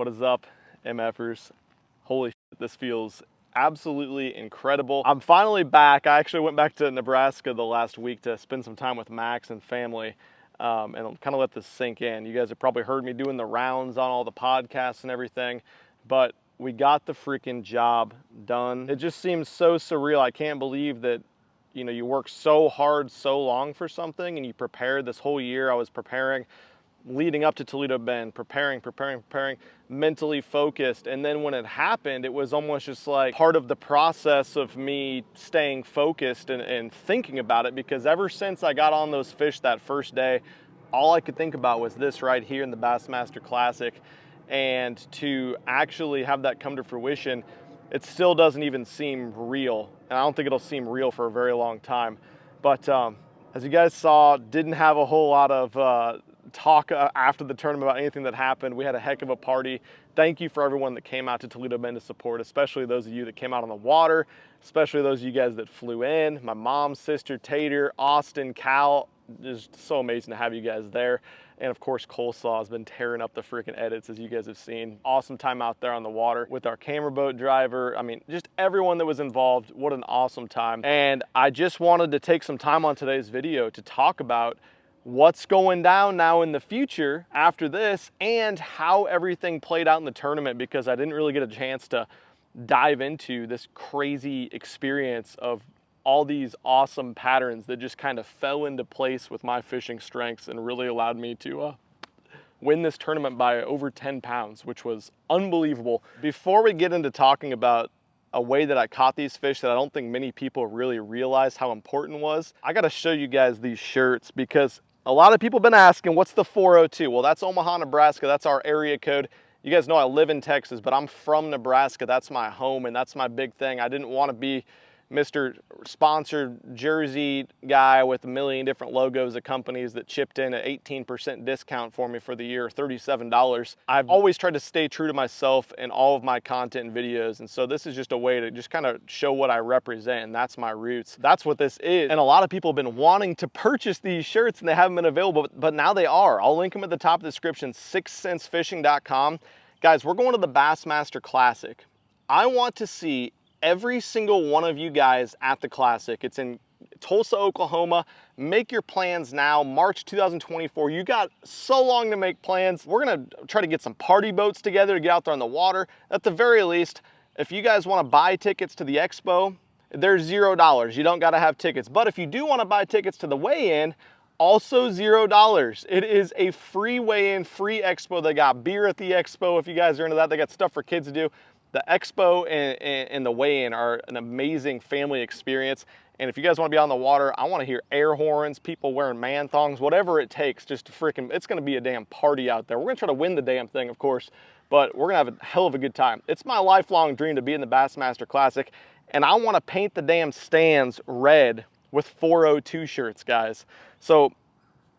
What is up, MFers? Holy shit, this feels absolutely incredible. I'm finally back. I actually went back to Nebraska the last week to spend some time with Max and family, and I'll kind of let this sink in. You guys have probably heard me doing the rounds on all the podcasts and everything, but we got the freaking job done. It just seems so surreal. I can't believe that, you know, you work so hard so long for something and you prepared this whole year. I was preparing leading up to Toledo Bend, preparing, mentally focused. And then when it happened, it was almost just like part of the process of me staying focused and thinking about it, because ever since I got on those fish that first day, all I could think about was this right here in the Bassmaster Classic. And to actually have that come to fruition, it still doesn't even seem real. And I don't think it'll seem real for a very long time. But as you guys saw, didn't have a whole lot of talk after the tournament about anything that happened. We had a heck of a party. Thank you for everyone that came out to Toledo Bend to support, especially those of you that came out on the water, especially those of you guys that flew in. My mom, sister, Tater, Austin, Cal, just so amazing to have you guys there. And of course, Coleslaw has been tearing up the freaking edits, as you guys have seen. Awesome time out there on the water with our camera boat driver. I mean, just everyone that was involved, what an awesome time. And I just wanted to take some time on today's video to talk about what's going down now in the future after this and how everything played out in the tournament, because I didn't really get a chance to dive into this crazy experience of all these awesome patterns that just kind of fell into place with my fishing strengths and really allowed me to win this tournament by over 10 pounds, which was unbelievable. Before we get into talking about a way that I caught these fish that I don't think many people really realize how important was, I gotta show you guys these shirts, because a lot of people have been asking, what's the 402? Well, that's Omaha, Nebraska. That's our area code. You guys know I live in Texas, but I'm from Nebraska. That's my home, and that's my big thing. I didn't want to be Mr. Sponsored Jersey guy with a million different logos of companies that chipped in an 18% discount for me for the year, $37. I've always tried to stay true to myself in all of my content and videos, and so this is just a way to just kind of show what I represent, and that's my roots. That's what this is. And a lot of people have been wanting to purchase these shirts and they haven't been available, but now they are. I'll link them at the top of the description, sixcentfishing.com. Guys, we're going to the Bassmaster Classic. I want to see every single one of you guys at the Classic. It's in Tulsa, Oklahoma. Make your plans now, March 2024. You got so long to make plans. We're gonna try to get some party boats together to get out there on the water. At the very least, if you guys wanna buy tickets to the expo, they're $0. You don't gotta have tickets. But if you do wanna buy tickets to the weigh-in, also $0. It is a free weigh-in, free expo. They got beer at the expo if you guys are into that. They got stuff for kids to do. The expo and the weigh-in are an amazing family experience. And if you guys want to be on the water, I want to hear air horns, people wearing man thongs, whatever it takes, just to freaking, it's going to be a damn party out there. We're going to try to win the damn thing, of course, but we're going to have a hell of a good time. It's my lifelong dream to be in the Bassmaster Classic, and I want to paint the damn stands red with 402 shirts, guys. So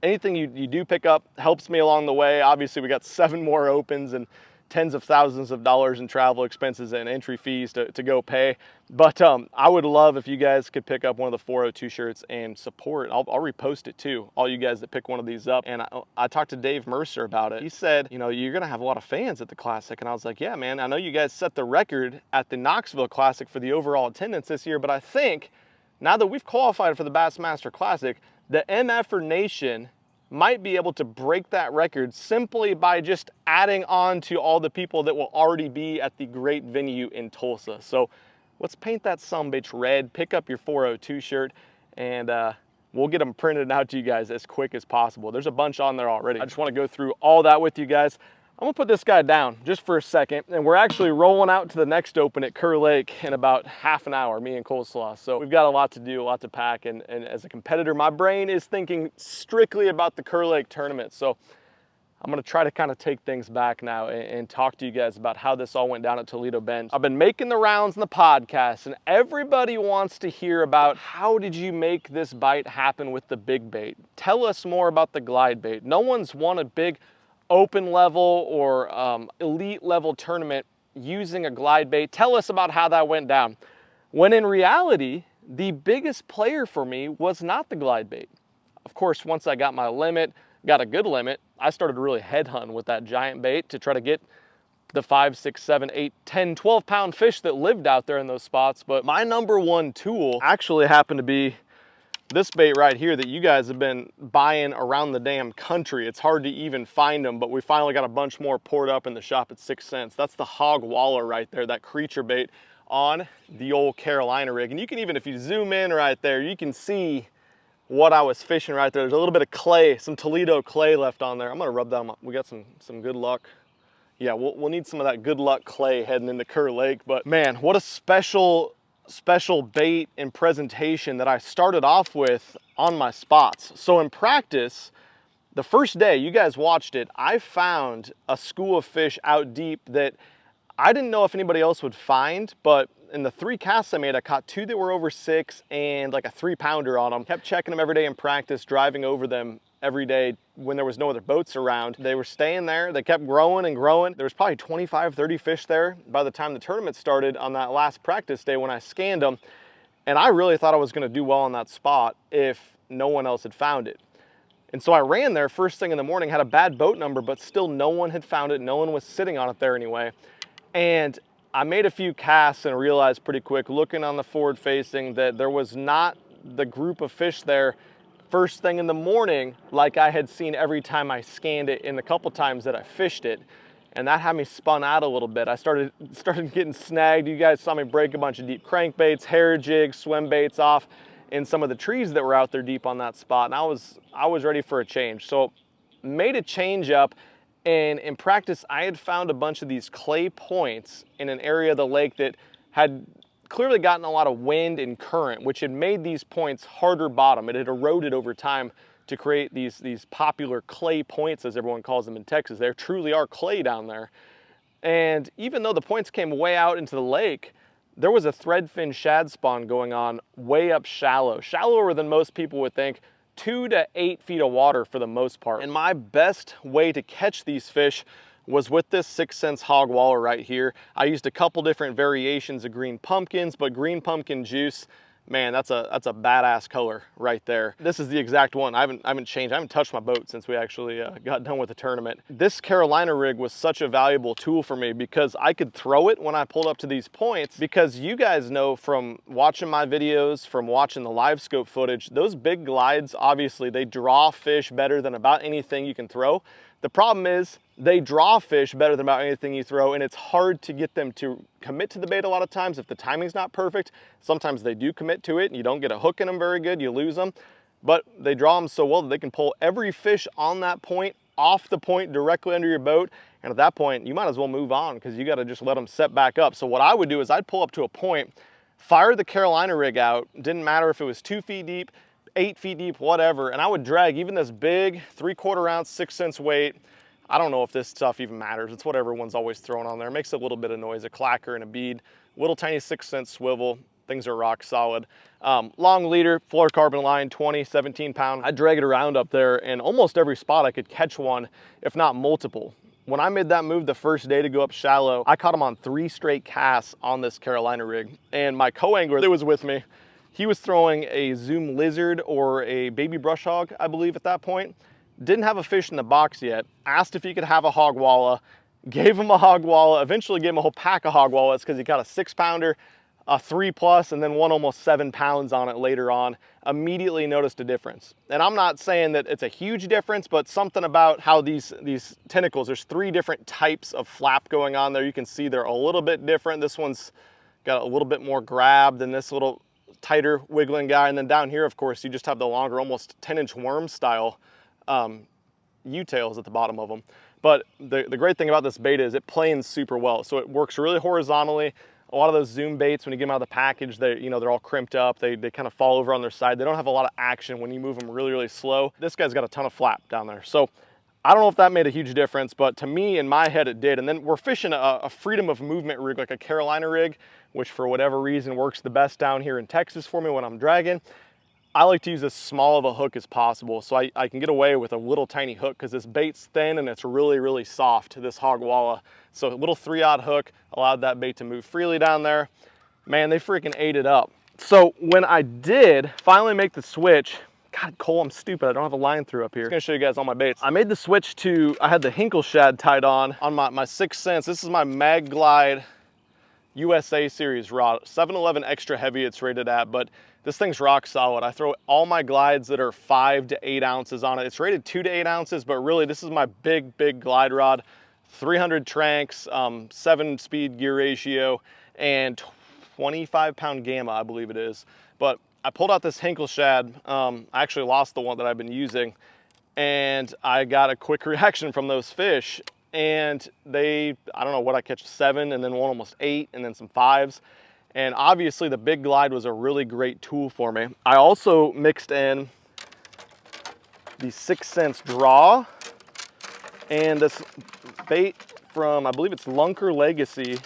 anything you do pick up helps me along the way. Obviously, we got 7 more opens and tens of thousands of dollars in travel expenses and entry fees to go pay. But I would love if you guys could pick up one of the 402 shirts and support. I'll repost it too, all you guys that pick one of these up. And I talked to Dave Mercer about it. He said, you know, you're gonna have a lot of fans at the Classic. And I was like, yeah, man, I know you guys set the record at the Knoxville Classic for the overall attendance this year, but I think now that we've qualified for the Bassmaster Classic, the MFer Nation might be able to break that record simply by just adding on to all the people that will already be at the great venue in Tulsa. So let's paint that sumbitch red, pick up your 402 shirt, and we'll get them printed out to you guys as quick as possible. There's a bunch on there already. I just want to go through all that with you guys. I'm gonna put this guy down just for a second, and we're actually rolling out to the next open at Kerr Lake in about half an hour, me and Coleslaw. So we've got a lot to do, a lot to pack, and as a competitor, my brain is thinking strictly about the Kerr Lake tournament. So I'm gonna try to kind of take things back now and talk to you guys about how this all went down at Toledo Bend. I've been making the rounds in the podcast, and everybody wants to hear about how did you make this bite happen with the big bait? Tell us more about the glide bait. No one's won a big open level or elite level tournament using a glide bait. Tell us about how that went down. When in reality, the biggest player for me was not the glide bait. Of course, once I got my limit, got a good limit, I started really headhunting with that giant bait to try to get the 5, 6, 7, 8, 10, 12 pound fish that lived out there in those spots. But my number one tool actually happened to be this bait right here that you guys have been buying around the damn country. It's hard to even find them, but we finally got a bunch more poured up in the shop at 6 cents. That's the hog wallow right there, that creature bait on the old Carolina rig. And you can even, if you zoom in right there, you can see what I was fishing right there. There's a little bit of clay, some Toledo clay left on there. I'm gonna rub that on. We got some good luck. Yeah, we'll need some of that good luck clay heading into Kerr Lake. But man, what a special bait and presentation that I started off with on my spots. So in practice, the first day you guys watched it, I found a school of fish out deep that I didn't know if anybody else would find, but in the 3 casts I made, I caught 2 that were over 6 and like a 3-pounder on them. Kept checking them every day in practice, driving over them every day when there was no other boats around. They were staying there. They kept growing and growing. There was probably 25, 30 fish there by the time the tournament started on that last practice day when I scanned them. And I really thought I was gonna do well on that spot if no one else had found it. And so I ran there first thing in the morning, had a bad boat number, but still no one had found it. No one was sitting on it there anyway. And I made a few casts and realized pretty quick, looking on the forward facing, that there was not the group of fish there first thing in the morning like I had seen every time I scanned it in the couple times that I fished it. And that had me spun out a little bit. I started getting snagged. You guys saw me break a bunch of deep crankbaits, hair jigs, swim baits off in some of the trees that were out there deep on that spot. And I was ready for a change. So made a change up. And in practice, I had found a bunch of these clay points in an area of the lake that had clearly gotten a lot of wind and current, which had made these points harder bottom. It had eroded over time to create these popular clay points, as everyone calls them in Texas. They truly are clay down there. And even though the points came way out into the lake, there was a threadfin shad spawn going on way up shallow, shallower than most people would think. 2 to 8 feet of water for the most part. And my best way to catch these fish was with this 6 cents hog wallow right here. I used a couple different variations of green pumpkins, but green pumpkin juice, man, that's a badass color right there. This is the exact one. I haven't changed. I haven't touched my boat since we actually got done with the tournament. This Carolina rig was such a valuable tool for me because I could throw it when I pulled up to these points, because you guys know from watching my videos, from watching the live scope footage, those big glides, obviously they draw fish better than about anything you can throw. The problem is they draw fish better than about anything you throw, and it's hard to get them to commit to the bait a lot of times if the timing's not perfect. Sometimes they do commit to it and you don't get a hook in them very good, you lose them. But they draw them so well that they can pull every fish on that point off the point directly under your boat. And at that point, you might as well move on because you got to just let them set back up. So what I would do is I'd pull up to a point, fire the Carolina rig out, didn't matter if it was 2 feet deep, 8 feet deep, whatever, and I would drag even this big 3/4 ounce 6 cents weight. I don't know if this stuff even matters. It's what everyone's always throwing on there. It makes a little bit of noise, a clacker and a bead, little tiny 6 cent swivel. Things are rock solid. Long leader, fluorocarbon line, 20, 17 pound. I drag it around up there, and almost every spot I could catch one, if not multiple. When I made that move the first day to go up shallow, I caught them on 3 straight casts on this Carolina rig. And my co-angler that was with me, he was throwing a Zoom lizard or a baby brush hog, I believe at that point. Didn't have a fish in the box yet. Asked if he could have a hog wallow. Gave him a hog wallow. Eventually gave him a whole pack of hog wallows because he got a 6-pounder, a 3+, and then one almost 7 pounds on it later on. Immediately noticed a difference. And I'm not saying that it's a huge difference, but something about how these tentacles, there's 3 different types of flap going on there. You can see they're a little bit different. This one's got a little bit more grab than this little tighter wiggling guy. And then down here, of course, you just have the longer, almost 10-inch worm style U-tails at the bottom of them. But the great thing about this bait is it planes super well. So it works really horizontally. A lot of those Zoom baits, when you get them out of the package, they're all crimped up. They kind of fall over on their side. They don't have a lot of action when you move them really, really slow. This guy's got a ton of flap down there. So I don't know if that made a huge difference, but to me, in my head, it did. And then we're fishing a freedom of movement rig, like a Carolina rig, which for whatever reason works the best down here in Texas for me when I'm dragging. I like to use as small of a hook as possible, so I can get away with a little tiny hook because this bait's thin and it's really, really soft, this hog wallow. So a little 3/0 hook allowed that bait to move freely down there. Man, they freaking ate it up. So when I did finally make the switch God, Cole, I'm stupid. I don't have a line through up here. I'm gonna show you guys all my baits. I made the switch to, I had the Hinkle shad tied on my 6 cents. This is my Mag Glide USA series rod, 711 extra heavy it's rated at, but this thing's rock solid. I throw all my glides that are 5 to 8 ounces on it. It's rated 2 to 8 ounces, but really this is my big glide rod, 300 tranks, 7-speed gear ratio, and 25-pound gamma, I believe it is. But I pulled out this Hinkle shad. I actually lost the one that I've been using, and I got a quick reaction from those fish. And they, I don't know what I catch, 7, and then one almost 8, and then some 5s. And obviously the big glide was a really great tool for me. I also mixed in the 6 cents draw and this bait from, I believe it's Lunker Legacy.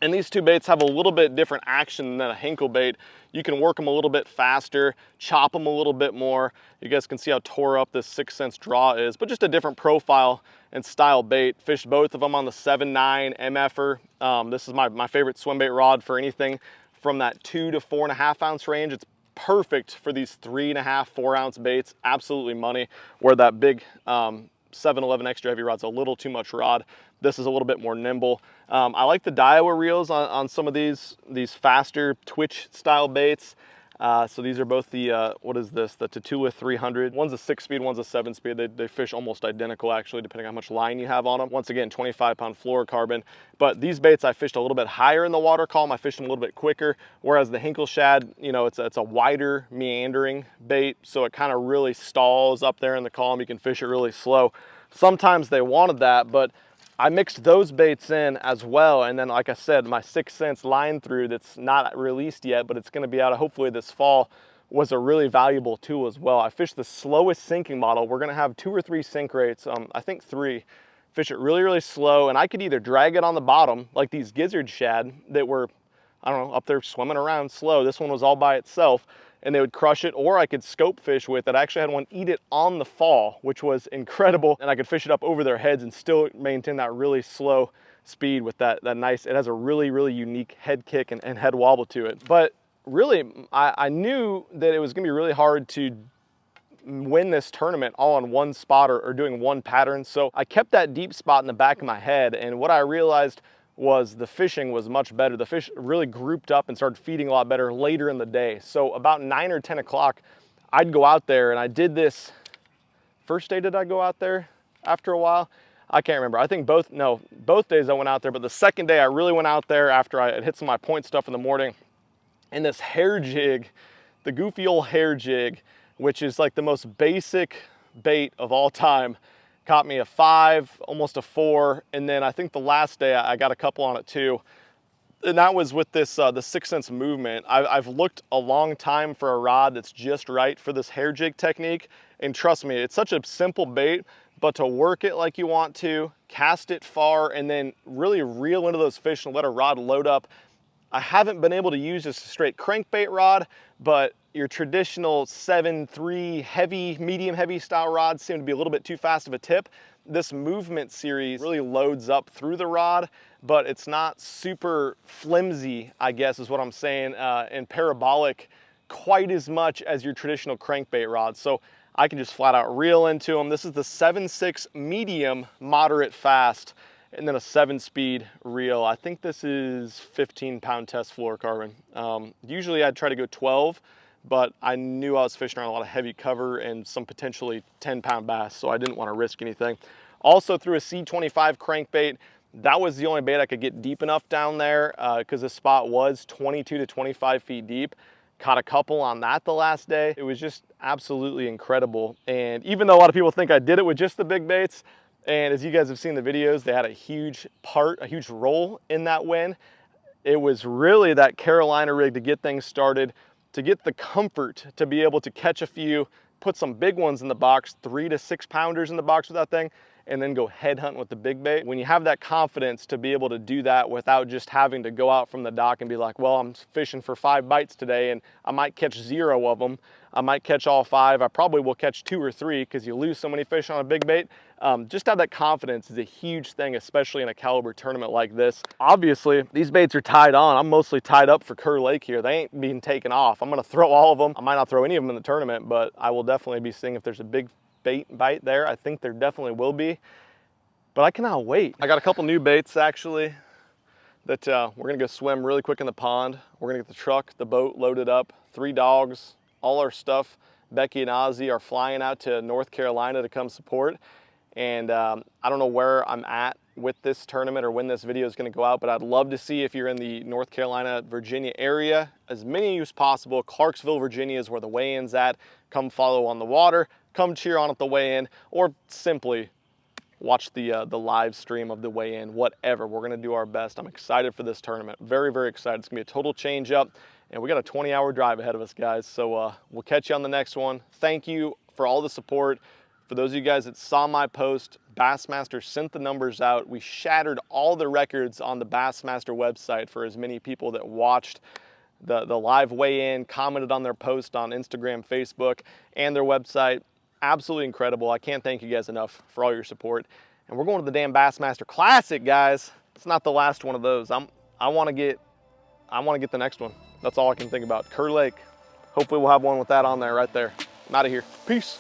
And these two baits have a little bit different action than a Hinkle bait. You can work them a little bit faster, chop them a little bit more. You guys can see how tore up this 6 cents draw is, but just a different profile and style bait. Fished both of them on the 7.9 MF'er. This is my favorite swim bait rod for anything from that 2 to 4.5 ounce range. It's perfect for these 3.5, 4 ounce baits. Absolutely money, where that big 711 extra heavy rod's a little too much rod. This is a little bit more nimble. I like the Daiwa reels on some of these faster twitch style baits. So these are both the, what is this? The Tatula 300. One's a 6-speed, one's a 7-speed. They fish almost identical actually, depending on how much line you have on them. Once again, 25-pound fluorocarbon. But these baits I fished a little bit higher in the water column. I fished them a little bit quicker. Whereas the Hinkle shad, you know, it's a wider meandering bait. So it kind of really stalls up there in the column. You can fish it really slow. Sometimes they wanted that, but I mixed those baits in as well, and then like I said, my 6 cents line through that's not released yet, but it's going to be out hopefully this fall, was a really valuable tool as well. I fished the slowest sinking model. We're going to have 2 or 3 sink rates, I think 3. Fish it really slow, and I could either drag it on the bottom like these gizzard shad that were, I don't know, up there swimming around slow. This one was all by itself, and they would crush it, or I could scope fish with it. I actually had one eat it on the fall, which was incredible, and I could fish it up over their heads and still maintain that really slow speed with that nice, it has a really unique head kick and head wobble to it. But really, I knew that it was gonna be really hard to win this tournament all on one spot or doing one pattern. So I kept that deep spot in the back of my head, and what I realized was the fishing was much better. The fish really grouped up and started feeding a lot better later in the day. So about 9 or 10 o'clock, I'd go out there, and I did this, first day did I go out there after a while? I can't remember. I think both days I went out there, but the second day I really went out there after I had hit some of my point stuff in the morning. And this hair jig, the goofy old hair jig, which is like the most basic bait of all time, caught me a 5, almost a 4, and then I think the last day I got a couple on it too. And that was with this the 6 cents movement. I've looked a long time for a rod that's just right for this hair jig technique, and trust me, it's such a simple bait, but to work it like you want to, cast it far, and then really reel into those fish and let a rod load up. I haven't been able to use just a straight crankbait rod, but your traditional 7.3 heavy, medium heavy style rods seem to be a little bit too fast of a tip. This movement series really loads up through the rod, but it's not super flimsy, I guess is what I'm saying, and parabolic quite as much as your traditional crankbait rods. So I can just flat out reel into them. This is the 7.6 medium, moderate fast, and then a 7-speed reel. I think this is 15-pound test fluorocarbon. Usually I'd try to go 12, but I knew I was fishing around a lot of heavy cover and some potentially 10-pound bass, so I didn't want to risk anything. Also threw a C25 crankbait. That was the only bait I could get deep enough down there because the spot was 22 to 25 feet deep. Caught a couple on that the last day. It was just absolutely incredible. And even though a lot of people think I did it with just the big baits, and as you guys have seen the videos, they had a huge role in that win. It was really that Carolina rig to get things started, to get the comfort to be able to catch a few, put some big ones in the box, 3 to 6 pounders in the box with that thing, and then go head hunt with the big bait. When you have that confidence to be able to do that without just having to go out from the dock and be like, well, I'm fishing for 5 bites today and I might catch 0 of them. I might catch all 5. I probably will catch 2 or 3 because you lose so many fish on a big bait. Just to have that confidence is a huge thing, especially in a caliber tournament like this. Obviously, these baits are tied on. I'm mostly tied up for Kerr Lake here. They ain't being taken off. I'm gonna throw all of them. I might not throw any of them in the tournament, but I will definitely be seeing if there's a big bait bite there. I think there definitely will be, but I cannot wait. I got a couple new baits actually that we're gonna go swim really quick in the pond. We're gonna get the truck, the boat loaded up, 3 dogs, all our stuff. Becky and Ozzy are flying out to North Carolina to come support. And I don't know where I'm at with this tournament or when this video is going to go out, but I'd love to see if you're in the North Carolina, Virginia area, as many of you as possible. Clarksville, Virginia is where the weigh-in's at. Come follow on the water, come cheer on at the weigh-in, or simply watch the live stream of the weigh-in, whatever. We're going to do our best. I'm excited for this tournament. Very, very excited. It's going to be a total change up, and we got a 20-hour drive ahead of us, guys. So we'll catch you on the next one. Thank you for all the support. For those of you guys that saw my post, Bassmaster sent the numbers out. We shattered all the records on the Bassmaster website for as many people that watched the live weigh-in, commented on their post on Instagram, Facebook, and their website. Absolutely incredible. I can't thank you guys enough for all your support. And we're going to the damn Bassmaster Classic, guys. It's not the last one of those. I want to get the next one. That's all I can think about. Kerr Lake. Hopefully we'll have one with that on there right there. I'm out of here. Peace.